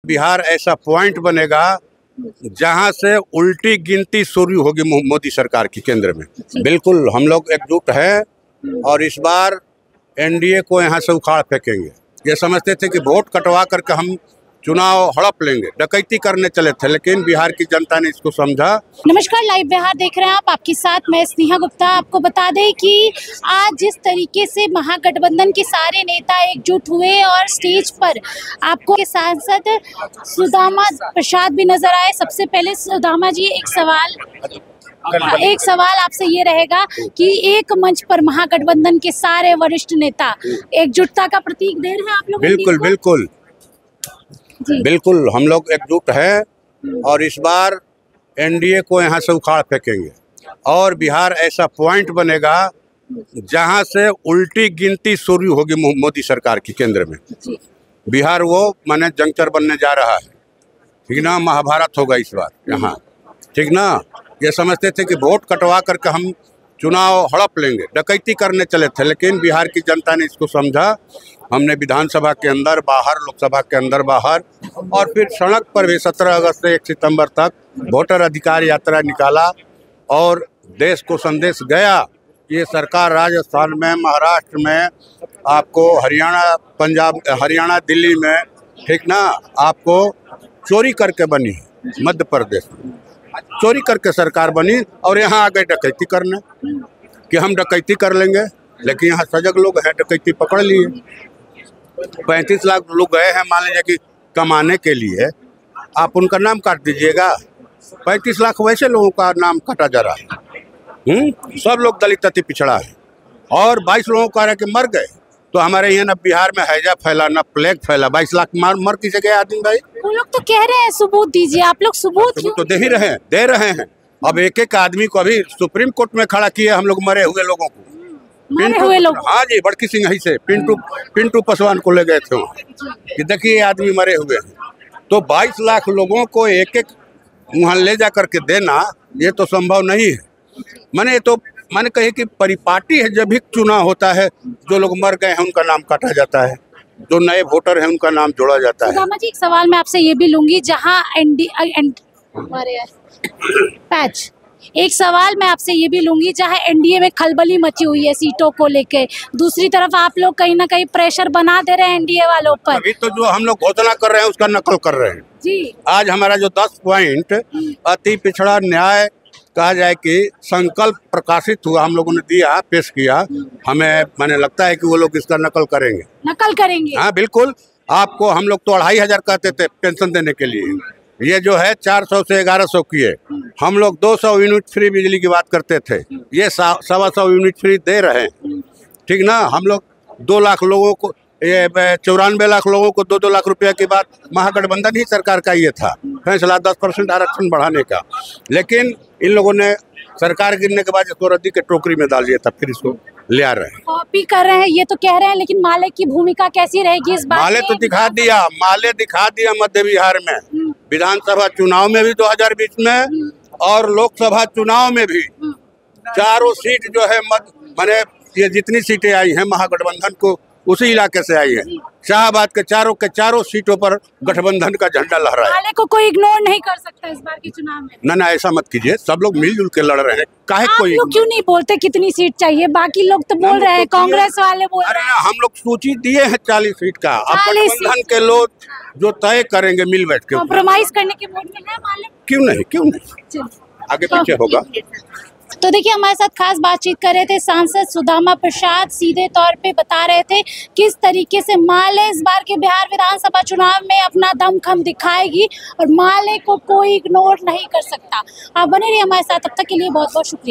बिहार ऐसा पॉइंट बनेगा जहां से उल्टी गिनती शुरू होगी मोदी सरकार की केंद्र में। बिल्कुल हम लोग एकजुट हैं और इस बार एनडीए को यहां से उखाड़ फेंकेंगे। ये समझते थे कि वोट कटवा करके हम चुनाव हड़प लेंगे, डकैती करने चले थे, लेकिन बिहार की जनता ने इसको समझा। नमस्कार, लाइव बिहार देख रहे हैं आप, आपके साथ मैं स्नेहा गुप्ता। आपको बता दें कि आज जिस तरीके से महागठबंधन के सारे नेता एकजुट हुए और स्टेज पर आपको के सांसद सुदामा प्रसाद भी नजर आए। सबसे पहले सुदामा जी, एक सवाल आपसे ये रहेगा कि एक मंच पर महागठबंधन के सारे वरिष्ठ नेता एकजुटता का प्रतीक दे रहे हैं आप लोग। बिल्कुल बिल्कुल बिल्कुल हम लोग एकजुट हैं और इस बार एनडीए को यहाँ से उखाड़ फेंकेंगे और बिहार ऐसा पॉइंट बनेगा जहाँ से उल्टी गिनती शुरू होगी मोदी सरकार की केंद्र में। बिहार वो माने जंक्शन बनने जा रहा है, ठीक ना। महाभारत होगा इस बार यहाँ, ठीक ना। ये समझते थे कि वोट कटवा करके हम चुनाव हड़प लेंगे, डकैती करने चले थे, लेकिन बिहार की जनता ने इसको समझा। हमने विधानसभा के अंदर बाहर, लोकसभा के अंदर बाहर और फिर सड़क पर भी 17 अगस्त से 1 सितंबर तक वोटर अधिकार यात्रा निकाला और देश को संदेश गया। ये सरकार राजस्थान में, महाराष्ट्र में, आपको हरियाणा, पंजाब, हरियाणा, दिल्ली में, ठीक ना, आपको चोरी करके बनी है। मध्य प्रदेश में चोरी करके सरकार बनी और यहाँ आ गए डकैती करने कि हम डकैती कर लेंगे, लेकिन यहाँ सजग लोग हैं, डकैती पकड़ लिए। 35 लाख लोग गए हैं, मान लीजिए कि कमाने के लिए, आप उनका नाम काट दीजिएगा। 35 लाख वैसे लोगों का नाम काटा जा रहा है। सब लोग दलित अति पिछड़ा है और 22 लोगों का कि मर गए। तो हमारे यहाँ न बिहार में हैजा फैला, न प्लेग फैला। 22 लाख मर किसे गए आदमी भाई? वो लोग तो कह रहे हैं सबूत दीजिए, आप लोग सबूत तो दे ही रहे हैं, दे रहे हैं। अब एक एक आदमी को अभी सुप्रीम कोर्ट में खड़ा किए हम लोग, मरे हुए लोगों को। मरे हुए लोग, हाँ जी, बड़की सिंह से पिंटू पासवान को ले गए थे वहाँ कि देखिए आदमी मरे हुए हैं। तो 22 लाख लोगों को एक एक वहाँ ले जा करके देना, ये तो संभव नहीं है। मैंने कही कि परिपाटी है, जब भी चुनाव होता है जो लोग मर गए हैं उनका नाम काटा जाता है, जो नए वोटर हैं उनका नाम जोड़ा जाता है। सुदामा जी, एक सवाल मैं आपसे ये भी लूंगी, जहाँ एक सवाल मैं आपसे ये भी लूंगी, जहाँ एनडीए में खलबली मची हुई है सीटों को लेके, दूसरी तरफ आप लोग कहीं ना कहीं प्रेशर बना दे रहे हैं एनडीए वालों पर। अभी तो जो हम लोग घोषणा कर रहे हैं उसका नकल कर रहे हैं जी। आज हमारा जो 10 पॉइंट अति पिछड़ा न्याय कहा जाए कि संकल्प प्रकाशित हुआ, हम लोगों ने दिया, पेश किया। हमें मैंने लगता है कि वो लोग इसका नकल करेंगे। हाँ बिल्कुल। आपको हम लोग तो 2500 कहते थे पेंशन देने के लिए, ये जो है 400 से 1100 किए। हम लोग 200 यूनिट फ्री बिजली की बात करते थे, ये 125 यूनिट फ्री दे रहे हैं, ठीक ना। हम लोग 2 लाख लोगों को, ये 94 लाख लोगों को 2-2 लाख रुपया की बात, महागठबंधन ही सरकार का ये था फैसला 10% आरक्षण बढ़ाने का, लेकिन इन लोगों ने सरकार गिरने के बाद इसको रद्दी के टोकरी में डाल दिया था, फिर इसको ले आ रहे हैं, कॉपी कर रहे हैं, ये तो कह रहे हैं। लेकिन माले की भूमिका कैसी रहेगी इस बार? माले तो दिखा दिया मध्य बिहार में, विधानसभा चुनाव में भी 2020 में और लोकसभा चुनाव में भी। चारों सीट जो है माने ये जितनी सीटें आई हैं महागठबंधन को उसी इलाके से आई है। शाहबाद के चारों सीटों पर गठबंधन का झंडा लहरा है। माले को कोई इग्नोर नहीं कर सकता इस बार के चुनाव में। ना ऐसा मत कीजिए, सब लोग मिलजुल के लड़ रहे हैं। काहे कोई लोग क्यों नहीं बोलते कितनी सीट चाहिए? बाकी लोग तो बोल रहे हैं, कांग्रेस वाले बोल रहे हैं। हम लोग सूची दिए हैं 40 सीट का। अब गठबंधन के लोग जो तय करेंगे मिल बैठ के, कॉम्प्रोमाइज करने के मूड में है माले। क्यों नहीं आगे पीछे होगा। तो देखिए, हमारे साथ खास बातचीत कर रहे थे सांसद सुदामा प्रसाद। सीधे तौर पे बता रहे थे किस तरीके से माले इस बार के बिहार विधानसभा चुनाव में अपना दमखम दिखाएगी और माले को कोई इग्नोर नहीं कर सकता। आप बने रहिए हमारे साथ, तब तक के लिए बहुत बहुत शुक्रिया।